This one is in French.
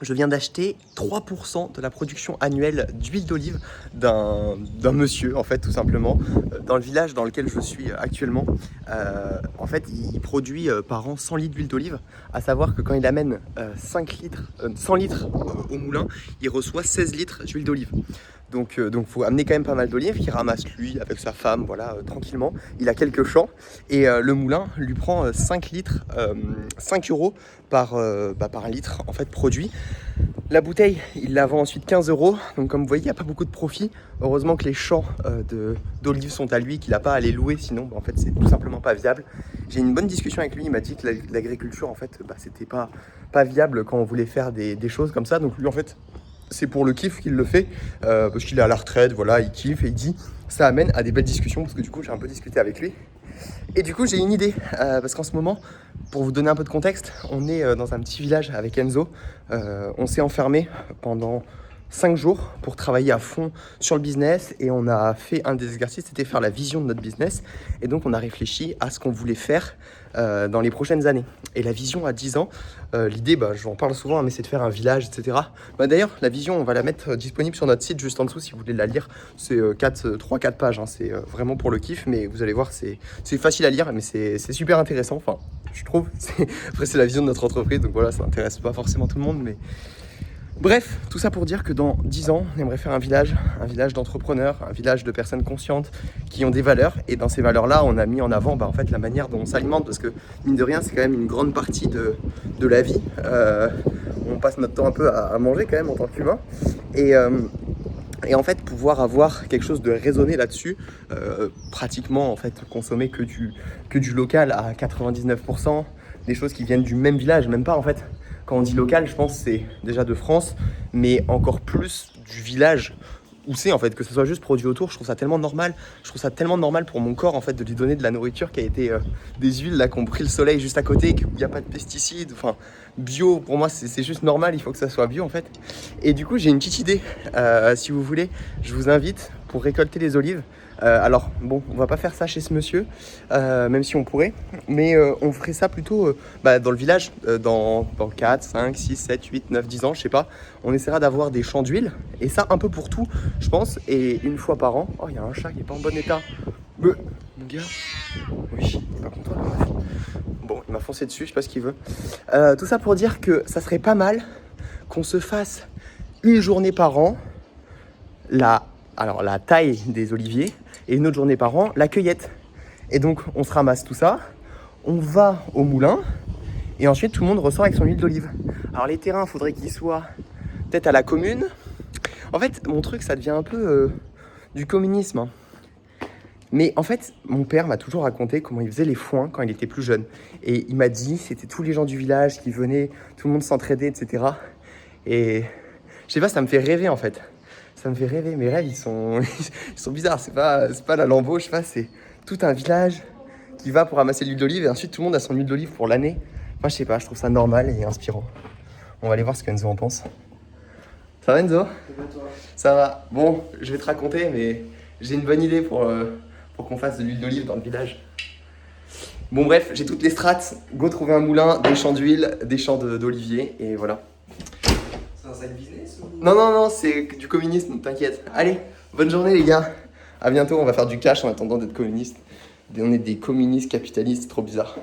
je viens d'acheter 3% de la production annuelle d'huile d'olive d'un monsieur, en fait, tout simplement, dans le village dans lequel je suis actuellement. En fait, il produit par an 100 litres d'huile d'olive, à savoir que quand il amène 100 litres au moulin, il reçoit 16 litres d'huile d'olive. Donc faut amener quand même pas mal d'olives qu'il ramasse lui avec sa femme, voilà, tranquillement. Il a quelques champs et le moulin lui prend 5 litres, 5 euros par litre en fait produit. La bouteille, il la vend ensuite 15 euros. Donc comme vous voyez, il n'y a pas beaucoup de profit. Heureusement que les champs d'olives sont à lui, qu'il n'a pas à les louer, sinon en fait c'est tout simplement pas viable. J'ai une bonne discussion avec lui, il m'a dit que l'agriculture en fait c'était pas viable quand on voulait faire des choses comme ça. Donc lui en fait c'est pour le kiff qu'il le fait, parce qu'il est à la retraite, voilà, il kiffe et il dit ça amène à des belles discussions, parce que du coup j'ai un peu discuté avec lui. Et du coup j'ai une idée, parce qu'en ce moment, pour vous donner un peu de contexte, on est dans un petit village avec Enzo, on s'est enfermé pendant 5 jours pour travailler à fond sur le business et on a fait un des exercices, c'était faire la vision de notre business et donc on a réfléchi à ce qu'on voulait faire dans les prochaines années. Et la vision à 10 ans, l'idée, j'en parle souvent, mais c'est de faire un village, etc. D'ailleurs, la vision, on va la mettre disponible sur notre site juste en dessous si vous voulez la lire. C'est 3-4 pages, hein, c'est vraiment pour le kiff, mais vous allez voir, c'est facile à lire, mais c'est super intéressant, enfin, je trouve. Après, c'est la vision de notre entreprise, donc voilà, ça n'intéresse pas forcément tout le monde, mais... Bref, tout ça pour dire que dans 10 ans, on aimerait faire un village d'entrepreneurs, un village de personnes conscientes qui ont des valeurs. Et dans ces valeurs-là, on a mis en avant en fait, la manière dont on s'alimente, parce que mine de rien, c'est quand même une grande partie de la vie. On passe notre temps un peu à manger quand même en tant qu'humain. Et en fait, pouvoir avoir quelque chose de raisonné là-dessus, pratiquement en fait consommer que du local à 99%, des choses qui viennent du même village, même pas en fait. Quand on dit local, je pense que c'est déjà de France, mais encore plus du village où c'est en fait, que ce soit juste produit autour. Je trouve ça tellement normal. Je trouve ça tellement normal pour mon corps en fait de lui donner de la nourriture qui a été des huiles là qui ont pris le soleil juste à côté, qu'il n'y a pas de pesticides. Enfin, bio pour moi c'est juste normal. Il faut que ça soit bio en fait. Et du coup j'ai une petite idée. Si vous voulez, je vous invite pour récolter les olives. Alors bon, on va pas faire ça chez ce monsieur, même si on pourrait, mais on ferait ça plutôt dans le village, dans 4, 5, 6, 7, 8, 9, 10 ans, je sais pas. On essaiera d'avoir des champs d'huile, et ça un peu pour tout, je pense, et une fois par an. Oh, il y a un chat qui est pas en bon état. Mon gars, oui, il est pas content. Bon, il m'a foncé dessus, je sais pas ce qu'il veut. Tout ça pour dire que ça serait pas mal qu'on se fasse une journée par an, la taille des oliviers, et une autre journée par an, la cueillette. Et donc, on se ramasse tout ça, on va au moulin, et ensuite, tout le monde ressort avec son huile d'olive. Alors, les terrains, il faudrait qu'ils soient peut-être à la commune. En fait, mon truc, ça devient un peu du communisme, hein. Mais en fait, mon père m'a toujours raconté comment il faisait les foins quand il était plus jeune. Et il m'a dit, c'était tous les gens du village qui venaient, tout le monde s'entraidait, etc. Et je sais pas, ça me fait rêver, en fait. Ça me fait rêver, mes rêves ils sont bizarres, c'est pas la Lambeau, je sais pas, c'est tout un village qui va pour ramasser l'huile d'olive et ensuite tout le monde a son huile d'olive pour l'année. Moi je sais pas, je trouve ça normal et inspirant. On va aller voir ce qu'Enzo en pense. Ça va Enzo ? Ça va. Bon, je vais te raconter, mais j'ai une bonne idée pour qu'on fasse de l'huile d'olive dans le village. Bon bref, j'ai toutes les strates, go trouver un moulin, des champs d'huile, des champs d'olivier et voilà. C'est un side business ou... Non, c'est du communisme, t'inquiète. Allez, bonne journée les gars. À bientôt, on va faire du cash en attendant d'être communiste. On est des communistes capitalistes, trop bizarre.